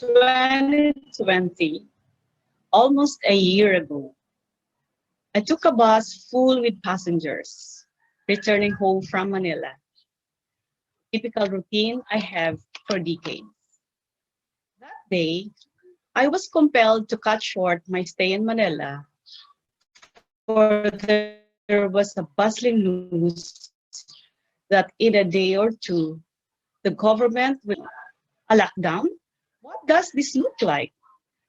2020, almost a year ago, I took a bus full with passengers returning home from Manila. Typical routine I have for decades. That day, I was compelled to cut short my stay in Manila, for there was a bustling news that in a day or two, the government will a lockdown. What does this look like?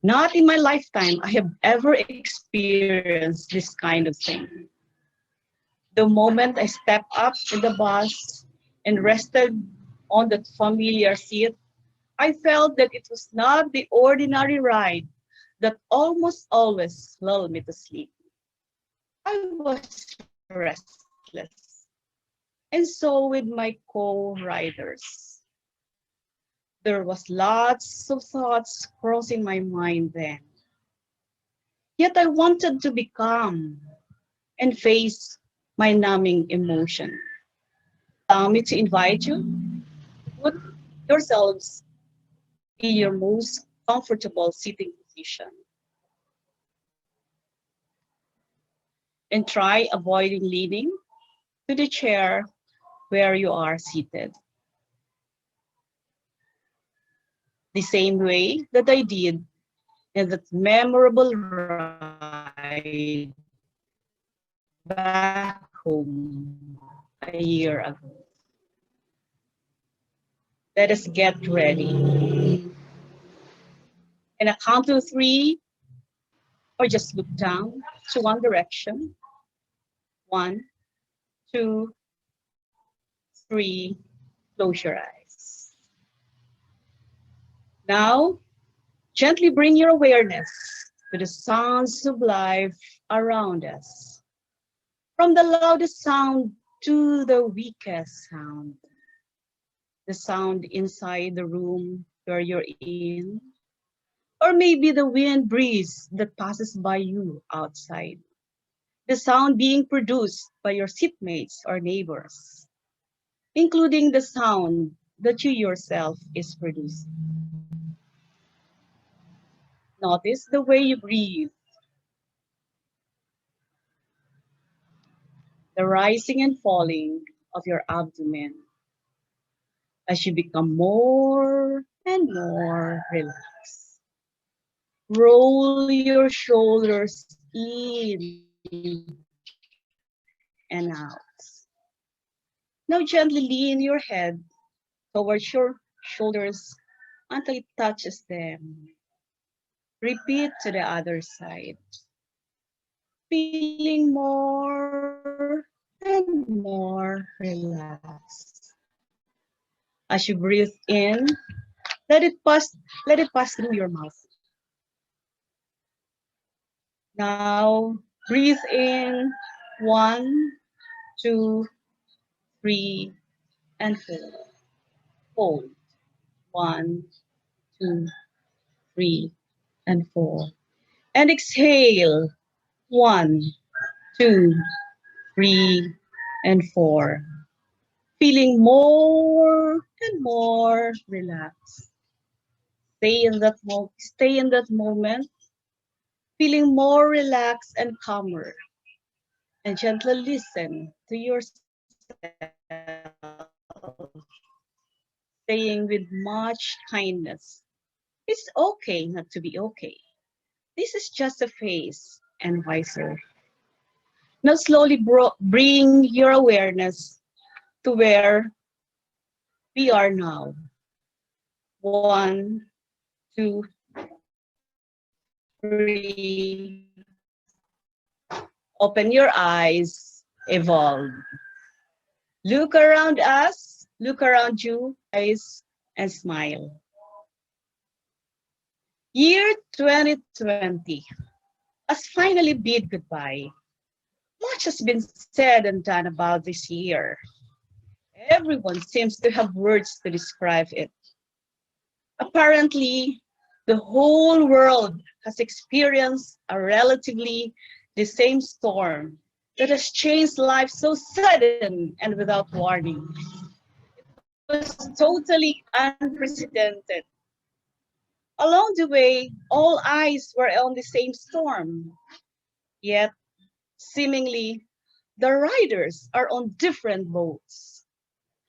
Not in my lifetime I have ever experienced this kind of thing. The moment I stepped up in the bus and rested on that familiar seat, I felt that it was not the ordinary ride that almost always lulled me to sleep. I was restless, and so with my co-riders. There was lots of thoughts crossing my mind then. Yet I wanted to be calm and face my numbing emotion. Allow me to invite you, put yourselves in your most comfortable sitting position and try avoiding leaning to the chair where you are seated. The same way that I did in that memorable ride back home a year ago. Let us get ready. And a count to three, or just look down to one direction. 1, 2, 3, close your eyes. Now, gently bring your awareness to the sounds of life around us. From the loudest sound to the weakest sound. The sound inside the room where you're in, or maybe the wind breeze that passes by you outside. The sound being produced by your seatmates or neighbors, including the sound that you yourself is producing. Notice the way you breathe, the rising and falling of your abdomen as you become more and more relaxed. Roll your shoulders in and out. Now gently lean your head towards your shoulders until it touches them. Repeat to the other side. Feeling more and more relaxed. As you breathe in, let it pass through your mouth. Now breathe in 1, 2, 3, and 4. Hold 1, 2, 3, and 4. And exhale 1, 2, 3, and 4. Feeling more and more relaxed. Stay in that moment, feeling more relaxed and calmer. And gently listen to yourself, saying with much kindness, it's okay not to be okay. This is just a phase and wiser. Now slowly bring your awareness to where we are now. 1, 2, 3. Open your eyes, evolve. Look around us, look around you, eyes, and smile. Year 2020 has finally bid goodbye. Much has been said and done about this year. Everyone seems to have words to describe it. Apparently, the whole world has experienced a relatively the same storm that has changed life so sudden and without warning. It was totally unprecedented. Along the way, all eyes were on the same storm, yet seemingly the riders are on different boats.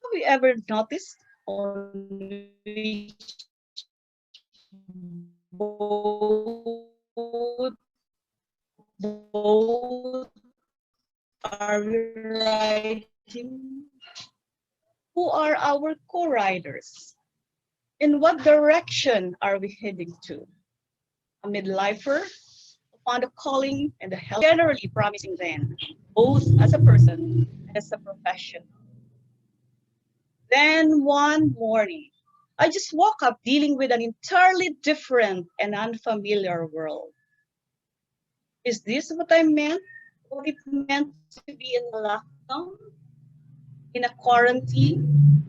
Have you ever noticed on which boat are we riding? Who are our co-riders? In what direction are we heading to? A midlifer, found a calling and a health generally promising then, both as a person and as a profession. Then one morning, I just woke up dealing with an entirely different and unfamiliar world. Is this what I meant? What it meant to be in a lockdown, in a quarantine,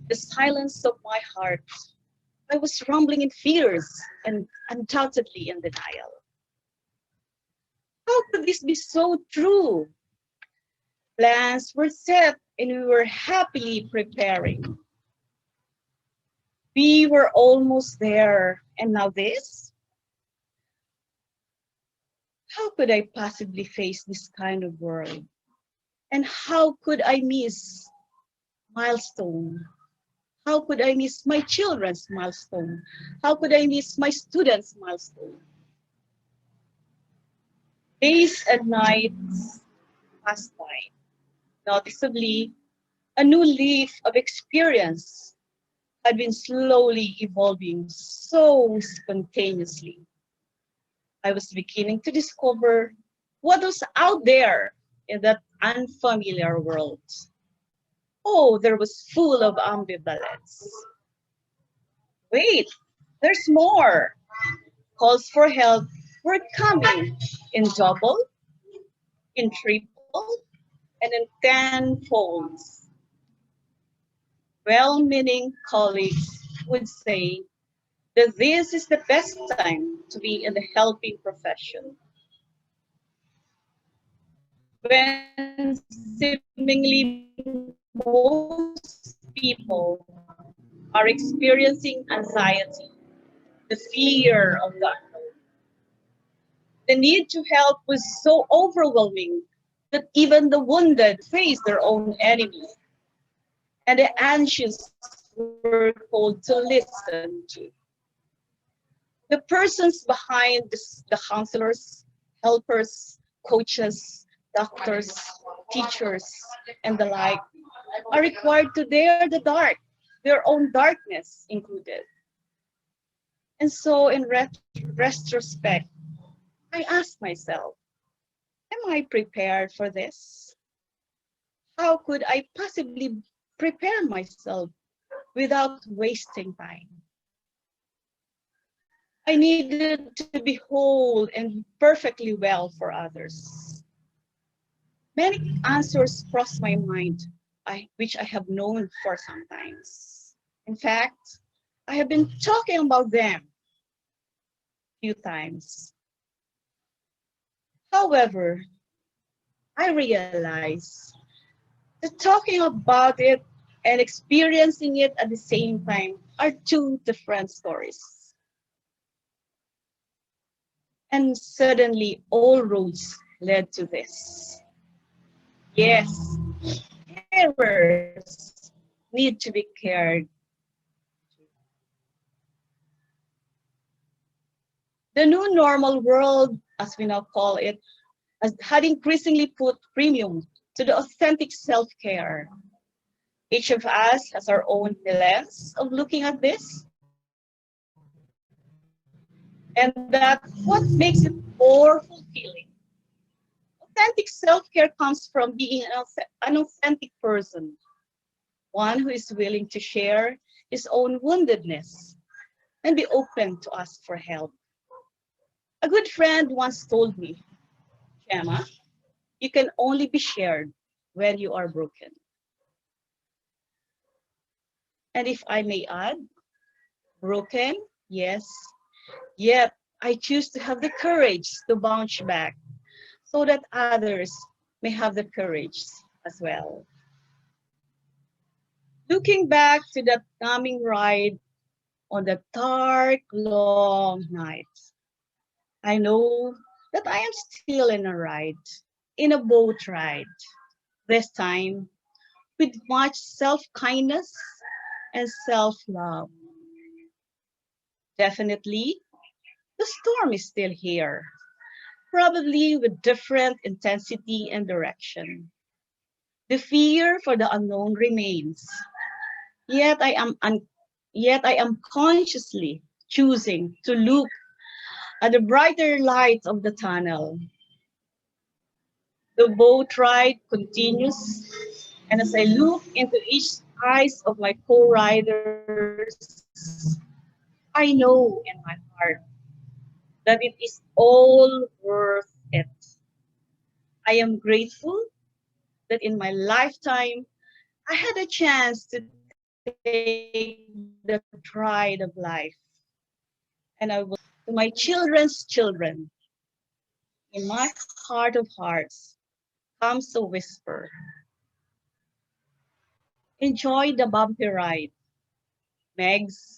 the silence of my heart? I was rumbling in fears and undoubtedly in denial. How could this be so true? Plans were set and we were happily preparing. We were almost there, and now this? How could I possibly face this kind of world? And how could I miss milestone? How could I miss my children's milestone? How could I miss my students' milestone? Days and nights passed by. Noticeably, a new leaf of experience had been slowly evolving so spontaneously. I was beginning to discover what was out there in that unfamiliar world. Oh, there was full of ambivalence. Wait, there's more. Calls for help were coming in double, in triple, and in tenfolds. Well-meaning colleagues would say that this is the best time to be in the helping profession, when seemingly most people are experiencing anxiety, the fear of the unknown. The need to help was so overwhelming that even the wounded face their own enemy, and the anxious were called to listen to. The persons behind this, the counselors, helpers, coaches, doctors, teachers, and the like, are required to dare the dark, their own darkness included. And so, in retrospect, I asked myself, am I prepared for this? How could I possibly prepare myself without wasting time? I needed to be whole and perfectly well for others. Many answers crossed my mind, which I have known for some times. In fact, I have been talking about them a few times. However, I realize that talking about it and experiencing it at the same time are two different stories. And suddenly, all roads led to this. Yes, errors need to be cared. The new normal world, as we now call it, had increasingly put premium to the authentic self-care. Each of us has our own lens of looking at this, and that's what makes it more fulfilling. Authentic self-care comes from being an authentic person, one who is willing to share his own woundedness and be open to ask for help. A good friend once told me, Gemma, you can only be shared when you are broken. And if I may add, broken, yes, yet I choose to have the courage to bounce back so that others may have the courage as well. Looking back to that numbing ride, on the dark, long nights. I know that I am still in a ride, in a boat ride, this time with much self kindness and self love. Definitely, the storm is still here, probably with different intensity and direction. The fear for the unknown remains, yet yet I am consciously choosing to look at the brighter light of the tunnel. The boat ride continues, and as I look into each eyes of my co-riders, I know in my heart that it is all worth it. I am grateful that in my lifetime I had a chance to take the ride of life. And I will say to my children's children, in my heart of hearts comes a whisper. Enjoy the bumpy ride, Megs,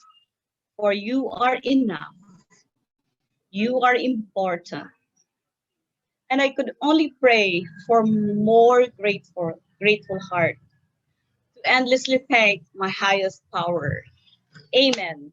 for you are enough. You are important. And I could only pray for more grateful heart to endlessly thank my highest power. Amen.